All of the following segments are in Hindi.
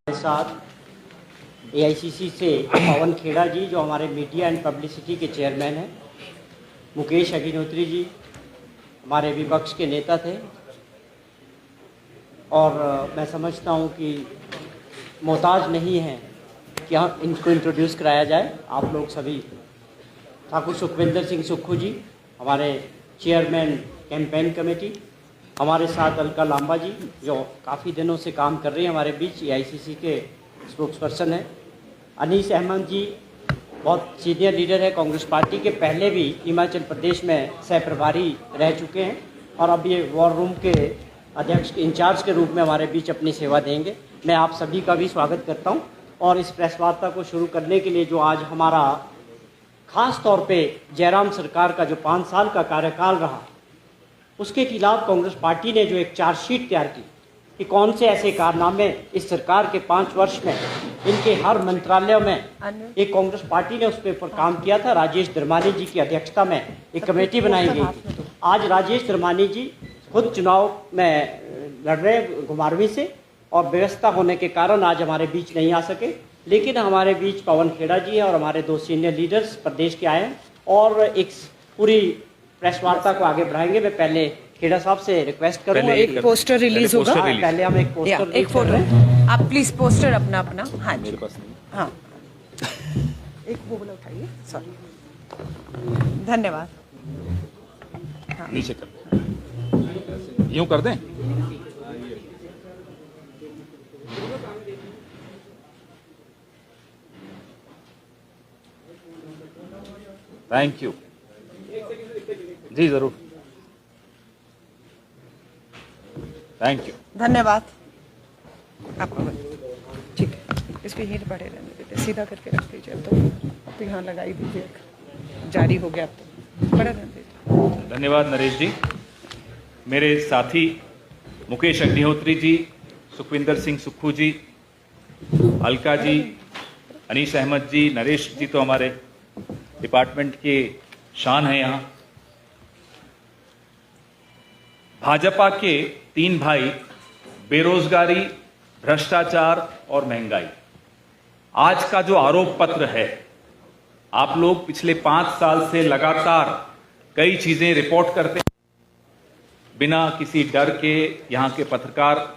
हमारे साथ एआईसीसी से पवन खेड़ा जी जो हमारे मीडिया एंड पब्लिसिटी के चेयरमैन हैं, मुकेश अग्निहोत्री जी हमारे विपक्ष के नेता थे और मैं समझता हूं कि मोहताज नहीं है कि हम इनको इंट्रोड्यूस कराया जाए। आप लोग सभी, ठाकुर सुखविंदर सिंह सुक्खू जी हमारे चेयरमैन कैंपेन कमेटी, हमारे साथ अलका लांबा जी जो काफ़ी दिनों से काम कर रही हैं हमारे बीच, एआईसीसी के स्पोक्सपर्सन हैं। अनीस अहमद जी बहुत सीनियर लीडर है कांग्रेस पार्टी के, पहले भी हिमाचल प्रदेश में सह प्रभारी रह चुके हैं और अब ये वॉर रूम के अध्यक्ष इंचार्ज के रूप में हमारे बीच अपनी सेवा देंगे। मैं आप सभी का भी स्वागत करता हूं और इस प्रेस वार्ता को शुरू करने के लिए जो आज हमारा खास तौर पे जयराम सरकार का जो 5 साल का कार्यकाल रहा उसके खिलाफ कांग्रेस पार्टी ने जो एक चार्जशीट तैयार की कि कौन से ऐसे कारनामे इस सरकार के 5 वर्ष में इनके हर मंत्रालयों में एक कांग्रेस पार्टी ने उस पर काम किया था। राजेश धर्मानी जी की अध्यक्षता में एक कमेटी बनाई गई थी। आज राजेश धर्मानी जी खुद चुनाव में लड़ रहे हैं घुमारवीं से और व्यवस्था होने के कारण आज हमारे बीच नहीं आ सके, लेकिन हमारे बीच पवन खेड़ा जी है और हमारे 2 सीनियर लीडर्स प्रदेश के आए हैं और एक पूरी प्रेस वार्ता को आगे बढ़ाएंगे। मैं पहले खेड़ा साहब से रिक्वेस्ट करूंगा, एक पोस्टर रिलीज होगा। पहले हम एक पोस्टर एक फोटो आप प्लीज पोस्टर अपना हाँ जी हाँ एक वो बोला उठाइए, सॉरी, धन्यवाद। हाँ। नीचे कर यूं कर दें। थैंक यू जी, जरूर, थैंक यू, धन्यवाद। आपका ठीक है, इस पे हीट बढ़े रहने देते, सीधा करके रख दीजिए। तो यहाँ लगाई दीजिए, जारी हो गया, तो बड़ा रहने दीजिए। धन्यवाद नरेश जी। मेरे साथी मुकेश अग्निहोत्री जी, सुखविंदर सिंह सुक्खू जी, अलका जी, अनीस अहमद जी, नरेश जी तो हमारे डिपार्टमेंट के शान है। यहाँ भाजपा के 3 भाई, बेरोजगारी, भ्रष्टाचार और महंगाई, आज का जो आरोप पत्र है, आप लोग पिछले 5 साल से लगातार कई चीजें रिपोर्ट करते हैं, बिना किसी डर के यहां के पत्रकार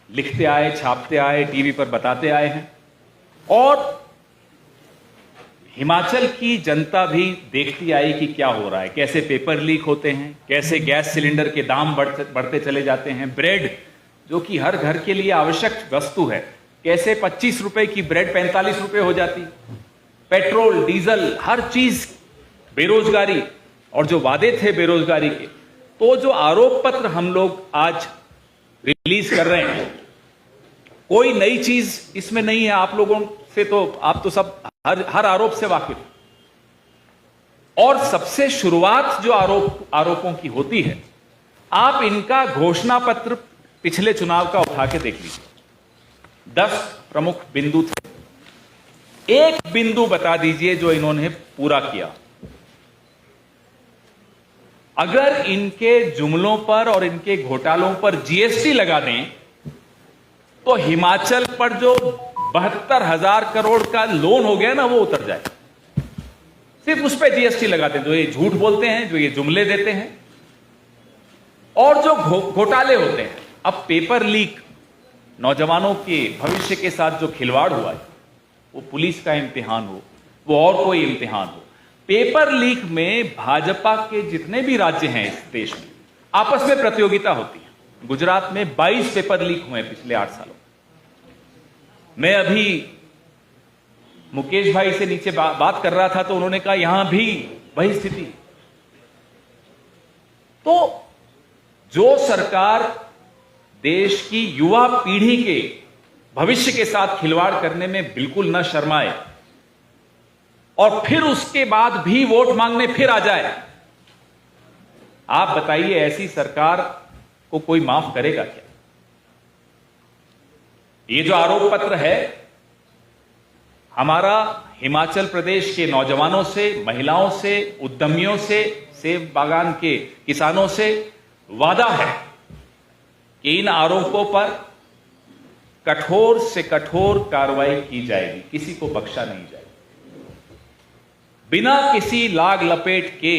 लिखते आए, छापते आए, टीवी पर बताते आए हैं और हिमाचल की जनता भी देखती आई कि क्या हो रहा है, कैसे पेपर लीक होते हैं, कैसे गैस सिलेंडर के दाम बढ़ते चले जाते हैं, ब्रेड जो कि हर घर के लिए आवश्यक वस्तु है, कैसे 25 रुपए की ब्रेड 45 रुपए हो जाती, पेट्रोल, डीजल, हर चीज, बेरोजगारी और जो वादे थे बेरोजगारी के। तो जो आरोप पत्र हम लोग आज रिलीज कर रहे हैं, कोई नई चीज इसमें नहीं है। आप लोगों से तो आप तो सब हर आरोप से वाकिफ, और सबसे शुरुआत जो आरोपों की होती है, आप इनका घोषणा पत्र पिछले चुनाव का उठा के देख लीजिए। 10 प्रमुख बिंदु थे, एक बिंदु बता दीजिए जो इन्होंने पूरा किया। अगर इनके जुमलों पर और इनके घोटालों पर जीएसटी लगा दें तो हिमाचल पर जो 72,000 करोड़ का लोन हो गया ना, वो उतर जाए। सिर्फ उस पर जीएसटी लगाते हैं, जो ये झूठ बोलते हैं, जो ये जुमले देते हैं और जो घोटाले होते हैं। अब पेपर लीक, नौजवानों के भविष्य के साथ जो खिलवाड़ हुआ है, वो पुलिस का इम्तिहान हो, वो और कोई इम्तिहान हो, पेपर लीक में भाजपा के जितने भी राज्य हैं इस देश में आपस में प्रतियोगिता होती है। गुजरात में 22 पेपर लीक हुए पिछले 8 सालों। मैं अभी मुकेश भाई से नीचे बात कर रहा था तो उन्होंने कहा यहां भी वही स्थिति। तो जो सरकार देश की युवा पीढ़ी के भविष्य के साथ खिलवाड़ करने में बिल्कुल न शर्माए और फिर उसके बाद भी वोट मांगने फिर आ जाए, आप बताइए ऐसी सरकार को कोई माफ करेगा क्या? ये जो आरोप पत्र है, हमारा हिमाचल प्रदेश के नौजवानों से, महिलाओं से, उद्यमियों से, सेब बागान के किसानों से वादा है कि इन आरोपों पर कठोर से कठोर कार्रवाई की जाएगी, किसी को बख्शा नहीं जाएगा। बिना किसी लाग लपेट के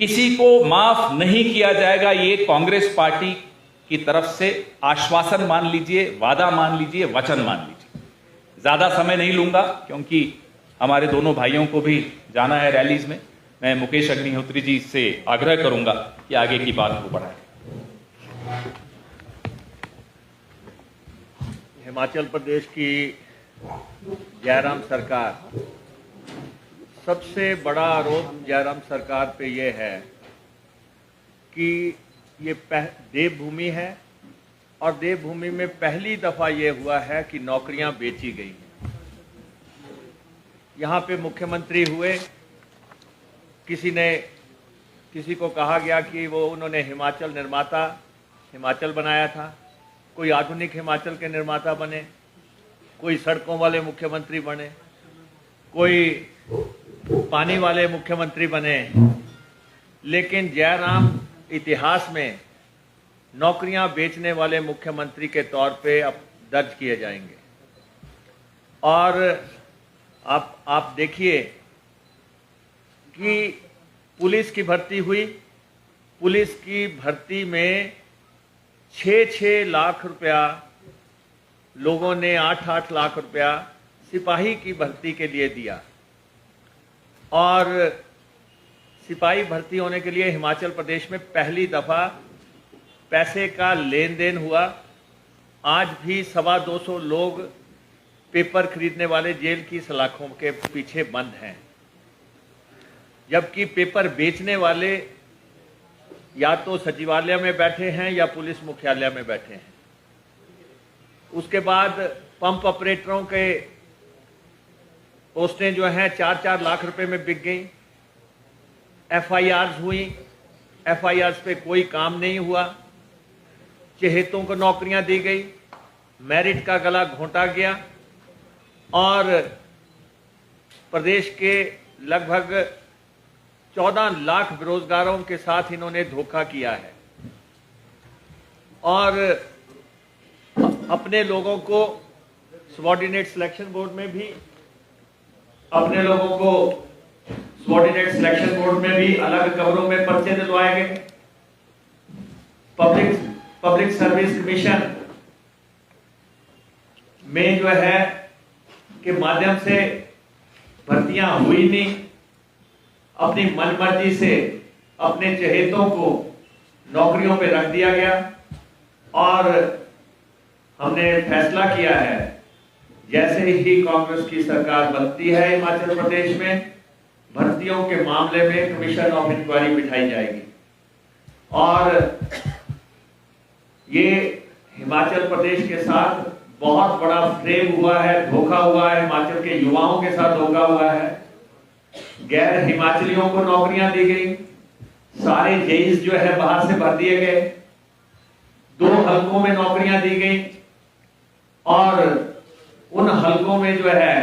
किसी को माफ नहीं किया जाएगा। ये कांग्रेस पार्टी की तरफ से आश्वासन मान लीजिए, वादा मान लीजिए, वचन मान लीजिए। ज्यादा समय नहीं लूंगा क्योंकि हमारे दोनों भाइयों को भी जाना है रैलीज में। मैं मुकेश अग्निहोत्री जी से आग्रह करूंगा कि आगे की बात को बढ़ाएं। हिमाचल प्रदेश की जयराम सरकार, सबसे बड़ा आरोप जयराम सरकार पे ये है कि ये देवभूमि है और देवभूमि में पहली दफा ये हुआ है कि नौकरियां बेची गई हैं। यहाँ पे मुख्यमंत्री हुए, किसी को कहा गया कि वो उन्होंने हिमाचल निर्माता हिमाचल बनाया था, कोई आधुनिक हिमाचल के निर्माता बने, कोई सड़कों वाले मुख्यमंत्री बने, कोई पानी वाले मुख्यमंत्री बने, लेकिन जयराम इतिहास में नौकरियां बेचने वाले मुख्यमंत्री के तौर पे अब दर्ज किए जाएंगे। और आप देखिए कि पुलिस की भर्ती हुई, पुलिस की भर्ती में 6-6 लाख रुपया लोगों ने 8-8 लाख रुपया सिपाही की भर्ती के लिए दिया। और सिपाही भर्ती होने के लिए हिमाचल प्रदेश में पहली दफा पैसे का लेन देन हुआ। आज भी 225 लोग पेपर खरीदने वाले जेल की सलाखों के पीछे बंद हैं, जबकि पेपर बेचने वाले या तो सचिवालय में बैठे हैं या पुलिस मुख्यालय में बैठे हैं। उसके बाद पंप ऑपरेटरों के पोस्टें जो हैं 4-4 लाख रुपए में बिक गई। FIRs हुई, FIRs पे कोई काम नहीं हुआ। चहेतों को नौकरियां दी गई, मेरिट का गला घोंटा गया और प्रदेश के लगभग 14 लाख बेरोजगारों के साथ इन्होंने धोखा किया है। और अपने लोगों को सबऑर्डिनेट सिलेक्शन बोर्ड में भी अलग कमरों में पर्चे दिलवाए गए। पब्लिक सर्विस कमीशन में जो है के माध्यम से भर्तियां हुई नहीं। अपनी मनमर्जी से अपने चहेतों को नौकरियों पे रख दिया गया और हमने फैसला किया है, जैसे ही कांग्रेस की सरकार बनती है हिमाचल प्रदेश में, भर्तियों के मामले में कमीशन ऑफ इंक्वायरी बिठाई जाएगी। और ये हिमाचल प्रदेश के साथ बहुत बड़ा फ्रेम हुआ है, धोखा हुआ है, हिमाचल के युवाओं के साथ धोखा हुआ है। गैर हिमाचलियों को नौकरियां दी गई, सारे जेईस जो है बाहर से भर दिए गए, 2 हलकों में नौकरियां दी गई और उन हलकों में जो है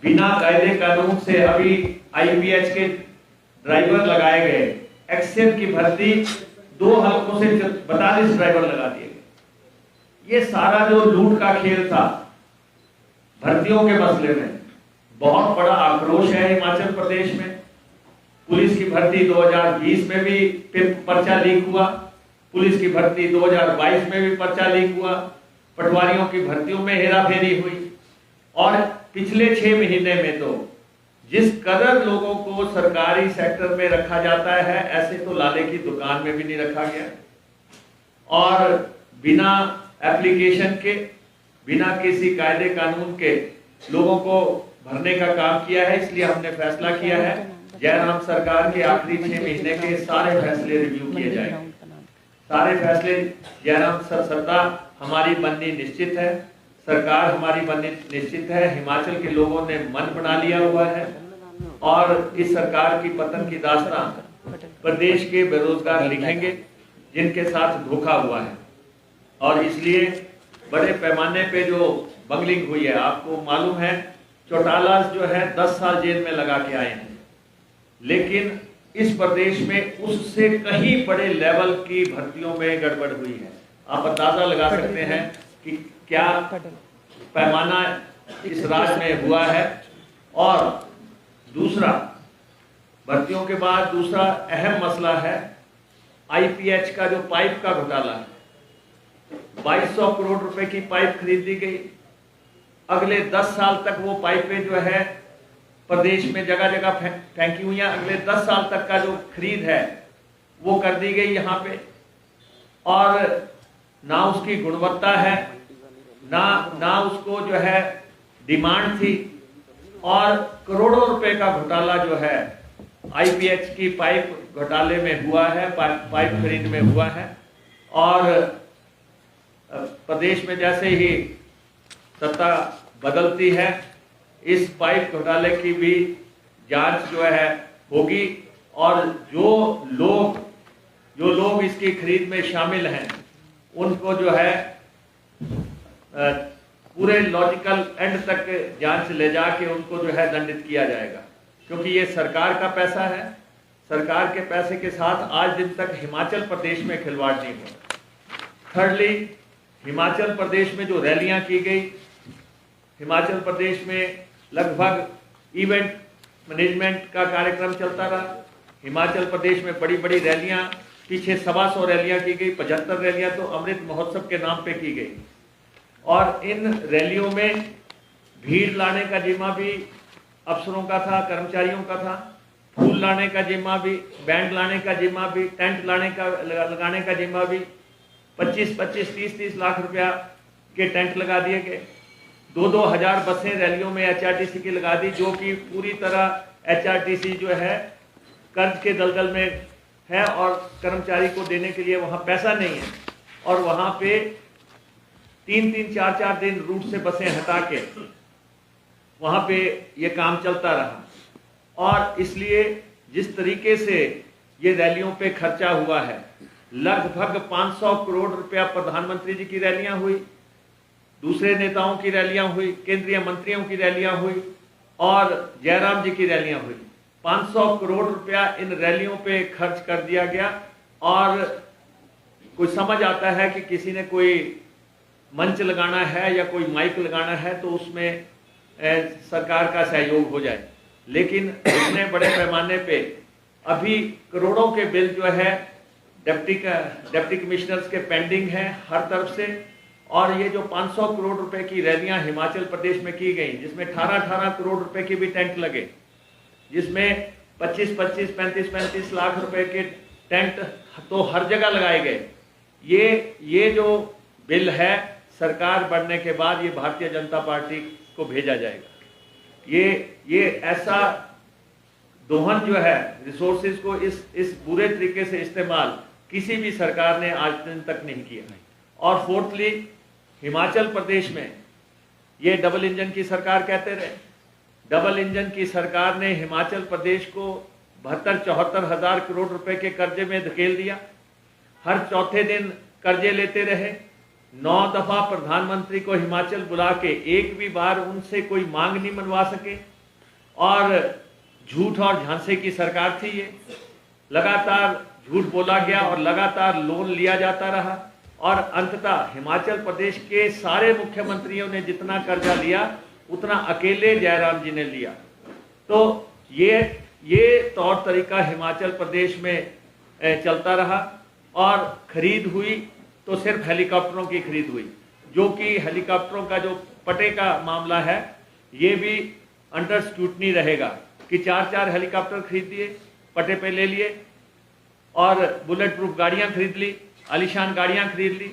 बिना कायदे कानून से अभी IPH के ड्राइवर लगाए गए। एक्सेल की भर्ती 2 हलकों से 42 ड्राइवर लगा दिए गए। ये सारा जो लूट का खेल था भर्तियों के मसले में, बहुत बड़ा आक्रोश है हिमाचल प्रदेश में। पुलिस की भर्ती 2020 में भी पर्चा लीक हुआ, पुलिस की भर्ती 2022 में भी पर्चा लीक हुआ, पटवारियों की भर्तियों में हेराफेरी हुई और पिछले 6 महीने में तो जिस कदर लोगों को सरकारी सेक्टर में रखा जाता है, ऐसे तो लाले की दुकान में भी नहीं रखा गया। और बिना एप्लीकेशन के, बिना किसी कायदे कानून के लोगों को भरने का काम किया है। इसलिए हमने फैसला किया है जयराम सरकार के आखिरी 6 महीने के सारे फैसले रिव्यू किए जाएंगे। सारे फैसले जयराम सरकार हमारी बननी निश्चित है, सरकार हमारी बननी निश्चित है। हिमाचल के लोगों ने मन बना लिया हुआ है और इस सरकार की पतन की दास्तान प्रदेश के बेरोजगार लिखेंगे जिनके साथ धोखा हुआ है। और इसलिए बड़े पैमाने पे जो बंगलिंग हुई है, आपको मालूम है चौटाला जो है 10 साल जेल में लगा के आए हैं, लेकिन इस प्रदेश में उससे कहीं बड़े लेवल की भर्तियों में गड़बड़ हुई है। आप अंदाजा लगा सकते हैं कि क्या पैमाना इस राज्य में हुआ है। और दूसरा, भर्तियों के बाद दूसरा अहम मसला है आईपीएच का जो पाइप का घोटाला है। 2200 करोड़ रुपए की पाइप खरीद दी गई। अगले 10 साल तक वो पाइपें जो है प्रदेश में जगह जगह फेंकी हुई हैं। अगले 10 साल तक का जो खरीद है वो कर दी गई यहाँ पे, और ना उसकी गुणवत्ता है, ना उसको जो है डिमांड थी, और करोड़ों रुपए का घोटाला जो है आईपीएच की पाइप घोटाले में हुआ है, पाइप खरीद में हुआ है। और प्रदेश में जैसे ही सत्ता बदलती है, इस पाइप घोटाले की भी जांच जो है होगी, और जो लोग इसकी खरीद में शामिल हैं उनको जो है पूरे लॉजिकल एंड तक जांच ले जाके उनको जो है दंडित किया जाएगा, क्योंकि ये सरकार का पैसा है। सरकार के पैसे के साथ आज दिन तक हिमाचल प्रदेश में खिलवाड़ नहीं हुआ। थर्डली, हिमाचल प्रदेश में जो रैलियां की गई, हिमाचल प्रदेश में लगभग इवेंट मैनेजमेंट का कार्यक्रम चलता रहा। हिमाचल प्रदेश में बड़ी बड़ी रैलियां, पीछे 125 रैलियां की गई, 75 रैलियां तो अमृत महोत्सव के नाम पे की गई। और इन रैलियों में भीड़ लाने का जिम्मा भी अफसरों का था, कर्मचारियों का था। फूल लाने का जिम्मा भी, बैंड लाने का जिम्मा भी, टेंट लगाने का जिम्मा भी। 25-25, 30-30 लाख रुपया के टेंट लगा दिए गए। 2-2 हजार बसें रैलियों में एचआरटीसी की लगा दी, जो कि पूरी तरह एचआरटीसी जो है कर्ज के दलदल में है और कर्मचारी को देने के लिए वहां पैसा नहीं है। और वहां पे 3-3, 4-4 दिन रूट से बसें हटा के वहां पे ये काम चलता रहा। और इसलिए जिस तरीके से ये रैलियों पे खर्चा हुआ है, लगभग 500 करोड़ रुपया प्रधानमंत्री जी की रैलियां हुई, दूसरे नेताओं की रैलियां हुई, केंद्रीय मंत्रियों की रैलियां हुई, और जयराम जी की रैलियां हुई। 500 करोड़ रुपया इन रैलियों पे खर्च कर दिया गया। और कोई समझ आता है कि किसी ने कोई मंच लगाना है या कोई माइक लगाना है तो उसमें सरकार का सहयोग हो जाए, लेकिन इतने बड़े पैमाने पे अभी करोड़ों के बिल जो है डिप्टी कमिश्नर्स के पेंडिंग हैं हर तरफ से। और ये जो 500 करोड़ रुपए की रैलियां हिमाचल प्रदेश में की गई, जिसमें 18-18 करोड़ रुपए के भी टेंट लगे, जिसमें 25-25, 35-35 लाख रुपए के टेंट तो हर जगह लगाए गए। ये जो बिल है सरकार बनने के बाद ये भारतीय जनता पार्टी को भेजा जाएगा। ये ऐसा दोहन जो है रिसोर्सेज को इस बुरे तरीके से इस्तेमाल किसी भी सरकार ने आज दिन तक नहीं किया। और फोर्थली, हिमाचल प्रदेश में ये डबल इंजन की सरकार कहते रहे। डबल इंजन की सरकार ने हिमाचल प्रदेश को 72-74 हजार करोड़ रुपए के कर्जे में धकेल दिया। हर चौथे दिन कर्जे लेते रहे। 9 दफा प्रधानमंत्री को हिमाचल बुला के एक भी बार उनसे कोई मांग नहीं मनवा सके। और झूठ और झांसे की सरकार थी ये। लगातार झूठ बोला गया और लगातार लोन लिया जाता रहा। और अंततः हिमाचल प्रदेश के सारे मुख्यमंत्रियों ने जितना कर्जा लिया उतना अकेले जयराम जी ने लिया। तो ये तौर तरीका हिमाचल प्रदेश में चलता रहा। और खरीद हुई तो सिर्फ हेलीकॉप्टरों की खरीद हुई, जो कि हेलीकॉप्टरों का जो पटे का मामला है ये भी अंडर स्क्रूटनी रहेगा कि 4-4 हेलीकॉप्टर खरीद दिए, पटे पे ले लिए, और बुलेट प्रूफ गाड़ियां खरीद ली, आलीशान गाड़ियां खरीद ली,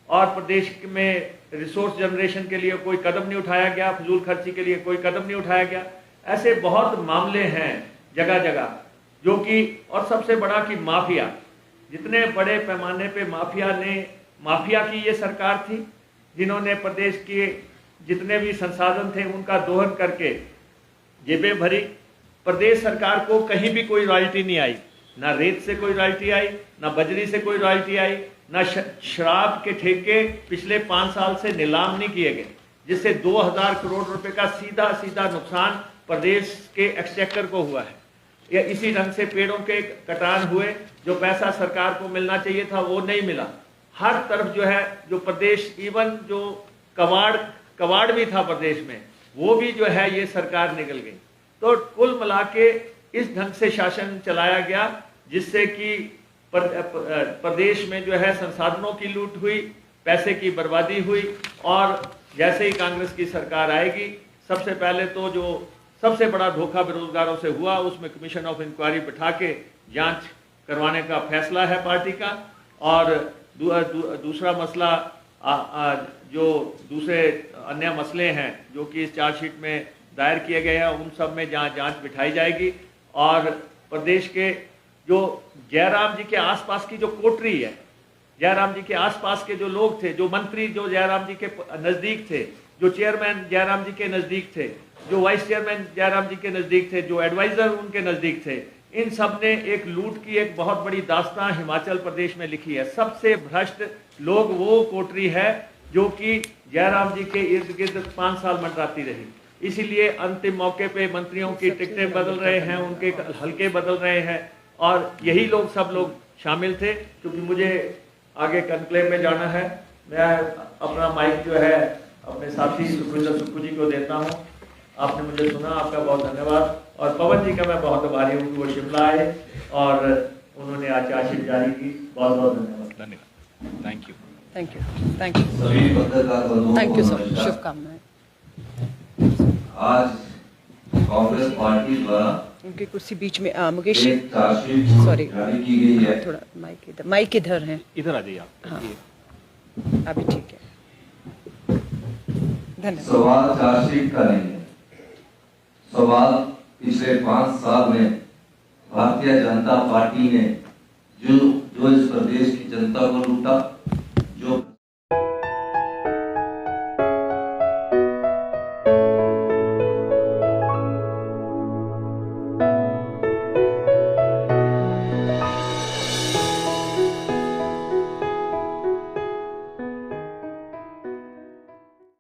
और प्रदेश में रिसोर्स जनरेशन के लिए कोई कदम नहीं उठाया गया, फजूल खर्ची के लिए कोई कदम नहीं उठाया गया। ऐसे बहुत मामले हैं जगह जगह जो कि, और सबसे बड़ा कि माफिया, जितने बड़े पैमाने पे माफिया की ये सरकार थी, जिन्होंने प्रदेश के जितने भी संसाधन थे उनका दोहन करके जेबें भरी। प्रदेश सरकार को कहीं भी कोई रॉयल्टी नहीं आई, ना रेत से कोई रॉयल्टी आई, ना बजरी से कोई रॉयल्टी आई, ना शराब के ठेके पिछले 5 साल से नीलाम नहीं किए गए, जिससे 2000 करोड़ रुपए का सीधा सीधा नुकसान प्रदेश के एक्सचेकर को हुआ है। या इसी ढंग से पेड़ों के कटान हुए, जो पैसा सरकार को मिलना चाहिए था वो नहीं मिला। हर तरफ जो है, जो प्रदेश, इवन जो कबाड़ भी था प्रदेश में, वो भी जो है ये सरकार निकल गई। तो कुल मिला के इस ढंग से शासन चलाया गया, जिससे कि प्रदेश में जो है संसाधनों की लूट हुई, पैसे की बर्बादी हुई। और जैसे ही कांग्रेस की सरकार आएगी, सबसे पहले तो जो सबसे बड़ा धोखा बेरोजगारों से हुआ, उसमें कमीशन ऑफ इंक्वायरी बिठा के जांच करवाने का फैसला है पार्टी का। और दूसरा मसला, जो दूसरे अन्य मसले हैं जो कि इस चार्जशीट में दायर किए गए हैं, उन सब में जांच बिठाई जाएगी। और प्रदेश के जो जयराम जी के आसपास की जो कोटरी है, जयराम जी के आसपास के जो लोग थे, जो मंत्री जो जयराम जी के नज़दीक थे, जो चेयरमैन जयराम जी के नज़दीक थे, जो वाइस चेयरमैन जयराम जी के नज़दीक थे, जो एडवाइज़र उनके नज़दीक थे, इन सब ने एक लूट की एक बहुत बड़ी दास्तां हिमाचल प्रदेश में लिखी है। सबसे भ्रष्ट लोग वो कोटरी है जो कि जयराम जी के इर्द गिर्द 5 साल मंडराती रही। इसीलिए अंतिम मौके पे मंत्रियों की टिकटें बदल रहे हैं, उनके हल्के बदल रहे हैं, और यही लोग सब लोग शामिल थे। क्योंकि मुझे आगे कन्क्लेव में जाना है, मैं अपना माइक जो है अपने साथी सुखविंदर सुक्खू जी को देता हूँ। आपने मुझे सुना, आपका बहुत धन्यवाद। और पवन जी का मैं बहुत आभारी हूँ कि वो शिमला आए और उन्होंने आज चार्जशीट जारी की। बहुत बहुत धन्यवाद। Thank you. Thank you, thank you, सभी पत्रकार बंधुओं को थैंक यू सर, नमस्कार। शुभकामनाएं। आज कांग्रेस पार्टी द्वारा उनकी कुर्सी बीच में, मुकेश जी, एक चार्जशीट सॉरी, जारी की गई है। थोड़ा माइक इधर है। इधर आ जाइए आप। हाँ, अभी ठीक है, धन्यवाद। सवाल चार्जशीट का नहीं है, सवाल पिछले 5 साल में भारतीय जनता पार्टी ने जो इस प्रदेश की जनता को लूटा,